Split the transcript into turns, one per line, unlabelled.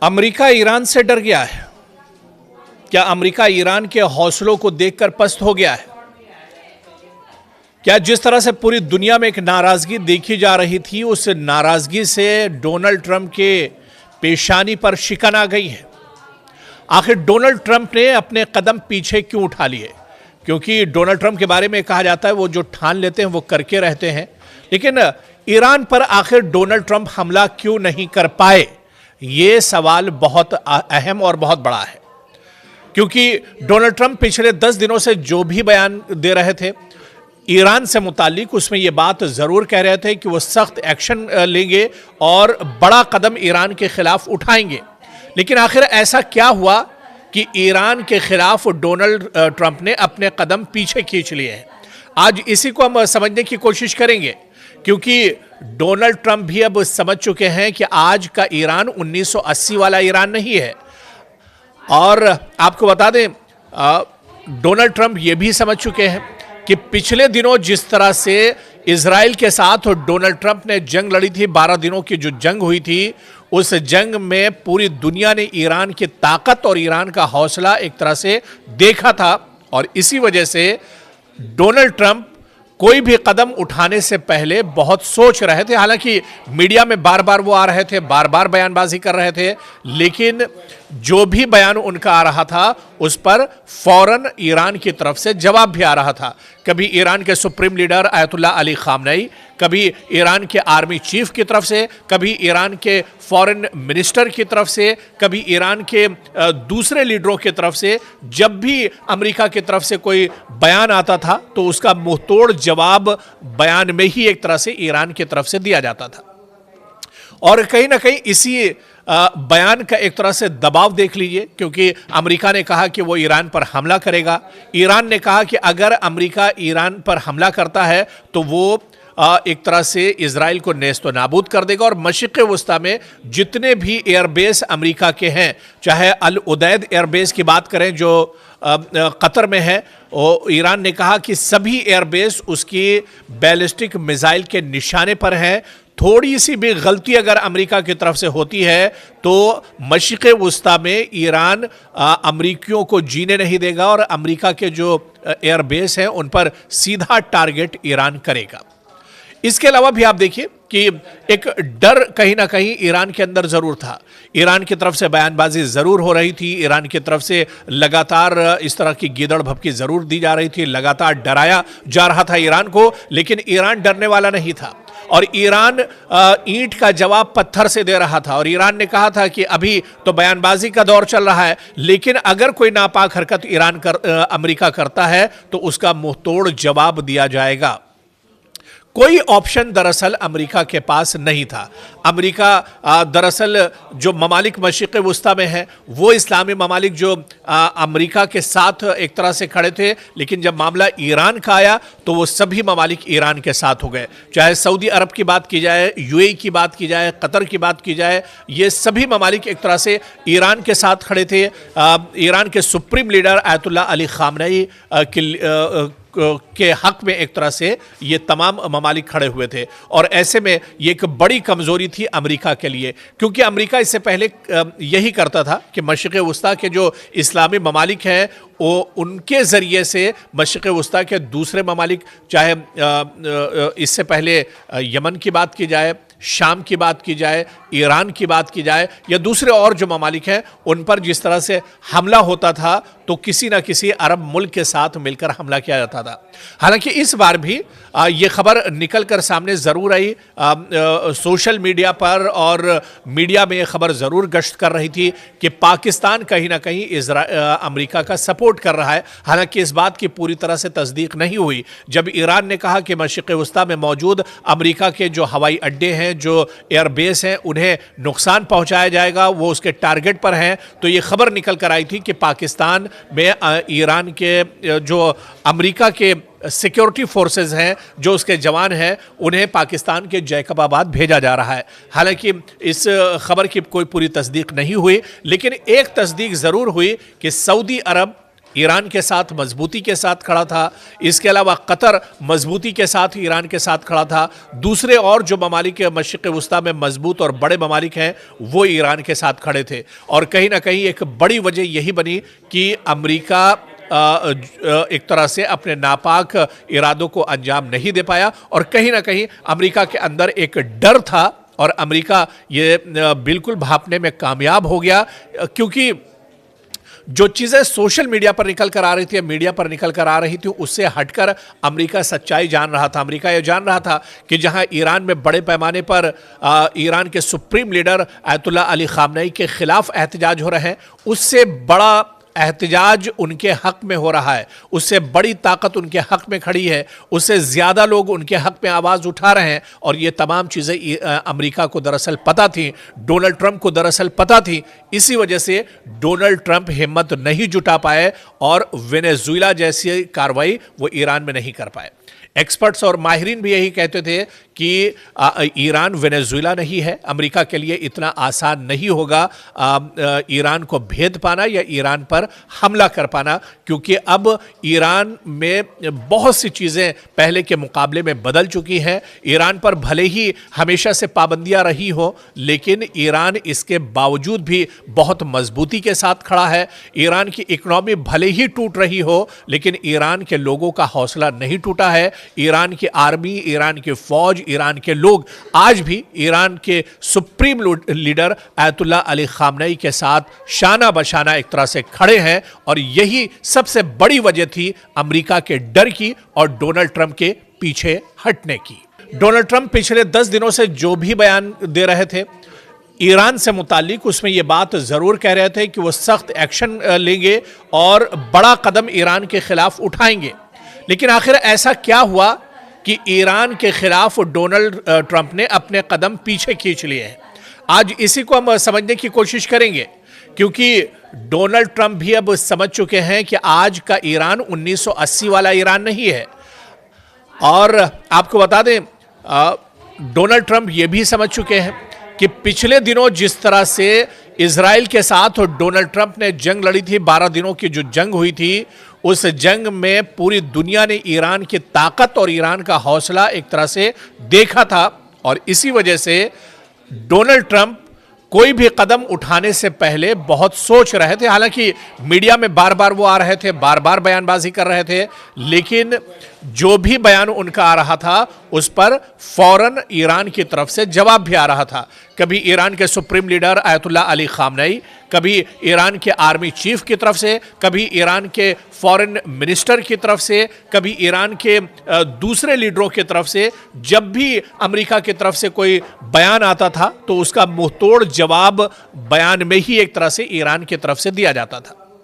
America Iran से डर गया है। क्या अमेरिका ईरान के हौसलों को देखकर पस्त हो गया है? क्या जिस तरह से पूरी दुनिया में एक नाराजगी देखी जा रही थी, उस नाराजगी से डोनाल्ड ट्रंप के पेशानी पर शिकन आ गई है? आखिर डोनाल्ड ट्रंप ने अपने कदम पीछे क्यों उठा लिए? क्योंकि डोनाल्ड ट्रंप के बारे में कहा जाता है वो जो ठान लेते हैं वो करके रहते हैं। लेकिन ईरान पर आखिर डोनाल्ड ट्रंप हमला क्यों नहीं कर पाए, ये सवाल बहुत अहम और बहुत बड़ा है। क्योंकि डोनाल्ड ट्रंप पिछले 10 दिनों से जो भी बयान दे रहे थे ईरान से मुतालिक, उसमें ये बात जरूर कह रहे थे कि वो सख्त एक्शन लेंगे और बड़ा कदम ईरान के खिलाफ उठाएंगे। लेकिन आखिर ऐसा क्या हुआ कि ईरान के खिलाफ डोनाल्ड ट्रंप ने अपने कदम पीछे खींच लिए हैं? आज इसी को हम समझने की कोशिश करेंगे, क्योंकि डोनाल्ड ट्रंप भी अब समझ चुके हैं कि आज का ईरान 1980 वाला ईरान नहीं है। और आपको बता दें, डोनाल्ड ट्रंप ये भी समझ चुके हैं कि पिछले दिनों जिस तरह से इजराइल के साथ डोनाल्ड ट्रंप ने जंग लड़ी थी, 12 दिनों की जो जंग हुई थी, उस जंग में पूरी दुनिया ने ईरान की ताकत और ईरान का हौसला एक तरह से देखा था। और इसी वजह से डोनाल्ड ट्रंप कोई भी कदम उठाने से पहले बहुत सोच रहे थे। हालांकि मीडिया में बार बार वो आ रहे थे, बार बार बयानबाजी कर रहे थे, लेकिन जो भी बयान उनका आ रहा था उस पर फौरन ईरान की तरफ से जवाब भी आ रहा था। कभी ईरान के supreme leader Ayatollah Ali Khamenei, कभी ईरान के आर्मी चीफ की तरफ से, कभी ईरान के फॉरेन मिनिस्टर की तरफ से, कभी ईरान के दूसरे लीडरों की तरफ से। जब भी अमेरिका की तरफ से कोई बयान आता था तो उसका मुंहतोड़ जवाब बयान में ही एक तरह से ईरान की तरफ से दिया जाता था। और कहीं ना कहीं इसी बयान का एक तरह से दबाव देख लीजिए, क्योंकि अमेरिका ने कहा कि वो ईरान पर हमला करेगा। ईरान ने कहा कि अगर अमेरिका ईरान पर हमला करता है तो वो एक तरह से इजराइल को नेस्तो नाबूद कर देगा। और मशरिक़ वस्ता में जितने भी एयरबेस अमेरिका के हैं, चाहे अल उदैद एयरबेस की बात करें जो कतर में है, और ईरान ने कहा कि सभी एयरबेस उसकी बैलिस्टिक मिसाइल के निशाने पर हैं। थोड़ी सी भी गलती अगर अमेरिका की तरफ से होती है तो मशरिक़ वस्ता में ईरान अमेरिकियों को जीने नहीं देगा और अमेरिका के जो एयरबेस हैं उन पर सीधा टारगेट ईरान करेगा। इसके अलावा भी आप देखिए कि एक डर कहीं ना कहीं ईरान के अंदर जरूर था। ईरान की तरफ से बयानबाजी जरूर हो रही थी, ईरान की तरफ से लगातार इस तरह की गीदड़ भभकी जरूर दी जा रही थी, लगातार डराया जा रहा था ईरान को। लेकिन ईरान डरने वाला नहीं था और ईरान ईंट का जवाब पत्थर से दे रहा था। और ईरान ने कहा था कि अभी तो बयानबाजी का दौर चल रहा है, लेकिन अगर कोई नापाक हरकत अमेरिका करता है तो उसका मुंहतोड़ जवाब दिया जाएगा। कोई ऑप्शन दरअसल अमेरिका के पास नहीं था। अमेरिका दरअसल जो ममालिक मशरिक़ वस्ता में है वो इस्लामी ममालिक जो अमेरिका के साथ एक तरह से खड़े थे, लेकिन जब मामला ईरान का आया तो वो सभी ममालिक ईरान के साथ हो गए। चाहे सऊदी अरब की बात की जाए, यूएई की बात की जाए, कतर की बात की जाए, ये सभी ममालिक एक तरह से ईरान के साथ खड़े थे। ईरान के supreme leader Ayatollah Ali Khamenei के हक में एक तरह से ये तमाम ममालिक खड़े हुए थे। और ऐसे में ये एक बड़ी कमजोरी थी अमेरिका के लिए, क्योंकि अमेरिका इससे पहले यही करता था कि मशरिक़ वस्ता के जो इस्लामी ममालिक हैं वो उनके ज़रिए से मशरिक़ वस्ता के दूसरे ममालिक, चाहे इससे पहले यमन की बात की जाए, शाम की बात की जाए, ईरान की बात की जाए, या दूसरे और जो ममालिक हैं उन पर जिस तरह से हमला होता था तो किसी ना किसी अरब मुल्क के साथ मिलकर हमला किया जाता था। हालांकि इस बार भी ये खबर निकल कर सामने ज़रूर आई, सोशल मीडिया पर और मीडिया में ये खबर ज़रूर गश्त कर रही थी कि पाकिस्तान कहीं ना कहीं अमेरिका का सपोर्ट कर रहा है। हालांकि इस बात की पूरी तरह से तस्दीक नहीं हुई। जब ईरान ने कहा कि मशरिक़ वस्ता में मौजूद अमेरिका के जो हवाई अड्डे हैं, जो एयरबेस हैं, उन्हें नुकसान पहुंचाया जाएगा, वो उसके टारगेट पर हैं, तो ये खबर निकल कर आई थी कि पाकिस्तान में ईरान के जो अमेरिका के सिक्योरिटी फोर्सेस हैं, जो उसके जवान हैं, उन्हें पाकिस्तान के जैकबाबाद भेजा जा रहा है। हालांकि इस खबर की कोई पूरी तस्दीक नहीं हुई, लेकिन एक तस्दीक ज़रूर हुई कि सऊदी अरब ईरान के साथ मजबूती के साथ खड़ा था। इसके अलावा कतर मजबूती के साथ ईरान के साथ खड़ा था। दूसरे और जो ममालिक मशरिक़ वुस्ता में मजबूत और बड़े ममालिक हैं वो ईरान के साथ खड़े थे। और कहीं ना कहीं एक बड़ी वजह यही बनी कि अमेरिका एक तरह से अपने नापाक इरादों को अंजाम नहीं दे पाया, और कहीं ना कहीं अमेरिका के अंदर एक डर था और अमेरिका ये बिल्कुल भांपने में कामयाब हो गया, क्योंकि जो चीज़ें सोशल मीडिया पर निकल कर आ रही थी, मीडिया पर निकल कर आ रही थी, उससे हटकर अमेरिका सच्चाई जान रहा था। अमेरिका ये जान रहा था कि जहां ईरान में बड़े पैमाने पर ईरान के supreme leader Ayatollah Ali Khamenei के खिलाफ एहतजाज हो रहे हैं, उससे बड़ा एहतजाज उनके हक में हो रहा है, उससे बड़ी ताकत उनके हक में खड़ी है, उससे ज़्यादा लोग उनके हक में आवाज़ उठा रहे हैं। और ये तमाम चीज़ें अमेरिका को दरअसल पता थी, डोनाल्ड ट्रंप को दरअसल पता थी। इसी वजह से डोनाल्ड ट्रंप हिम्मत नहीं जुटा पाए और वेनेजुएला जैसी कार्रवाई वो ईरान में नहीं कर पाए। एक्सपर्ट्स और माहिरीन भी यही कहते थे कि ईरान वेनेजुएला नहीं है, अमेरिका के लिए इतना आसान नहीं होगा ईरान को भेद पाना या ईरान पर हमला कर पाना, क्योंकि अब ईरान में बहुत सी चीज़ें पहले के मुकाबले में बदल चुकी हैं। ईरान पर भले ही हमेशा से पाबंदियां रही हो, लेकिन ईरान इसके बावजूद भी बहुत मजबूती के साथ खड़ा है। ईरान की इकोनॉमी भले ही टूट रही हो, लेकिन ईरान के लोगों का हौसला नहीं टूटा है। ईरान की आर्मी, ईरान की फौज, ईरान के लोग आज भी ईरान के supreme leader Ayatollah Ali Khamenei के साथ शाना बशाना एक तरह से खड़े हैं। और यही सबसे बड़ी वजह थी अमेरिका के डर की और डोनाल्ड ट्रंप के पीछे हटने की। डोनाल्ड ट्रंप पिछले 10 दिनों से जो भी बयान दे रहे थे ईरान से मुतालिक, उसमें यह बात ज़रूर कह रहे थे कि वो सख्त एक्शन लेंगे और बड़ा कदम ईरान के खिलाफ उठाएंगे। लेकिन आखिर ऐसा क्या हुआ कि ईरान के खिलाफ डोनाल्ड ट्रंप ने अपने कदम पीछे खींच लिए हैं? आज इसी को हम समझने की कोशिश करेंगे, क्योंकि डोनाल्ड ट्रंप भी अब समझ चुके हैं कि आज का ईरान 1980 वाला ईरान नहीं है। और आपको बता दें, डोनाल्ड ट्रंप ये भी समझ चुके हैं कि पिछले दिनों जिस तरह से इजराइल के साथ डोनाल्ड ट्रंप ने जंग लड़ी थी, 12 दिनों की जो जंग हुई थी, उस जंग में पूरी दुनिया ने ईरान की ताकत और ईरान का हौसला एक तरह से देखा था। और इसी वजह से डोनाल्ड ट्रंप कोई भी कदम उठाने से पहले बहुत सोच रहे थे। हालांकि मीडिया में बार बार वो आ रहे थे, बार बार बयानबाजी कर रहे थे, लेकिन जो भी बयान उनका आ रहा था उस पर फौरन ईरान की तरफ से जवाब भी आ रहा था। कभी ईरान के supreme leader Ayatollah Ali Khamenei, कभी ईरान के आर्मी चीफ की तरफ से, कभी ईरान के फॉरेन मिनिस्टर की तरफ से, कभी ईरान के दूसरे लीडरों की तरफ से। जब भी अमेरिका की तरफ से कोई बयान आता था तो उसका मुंहतोड़ जवाब बयान में ही एक तरह से ईरान की तरफ से दिया जाता था।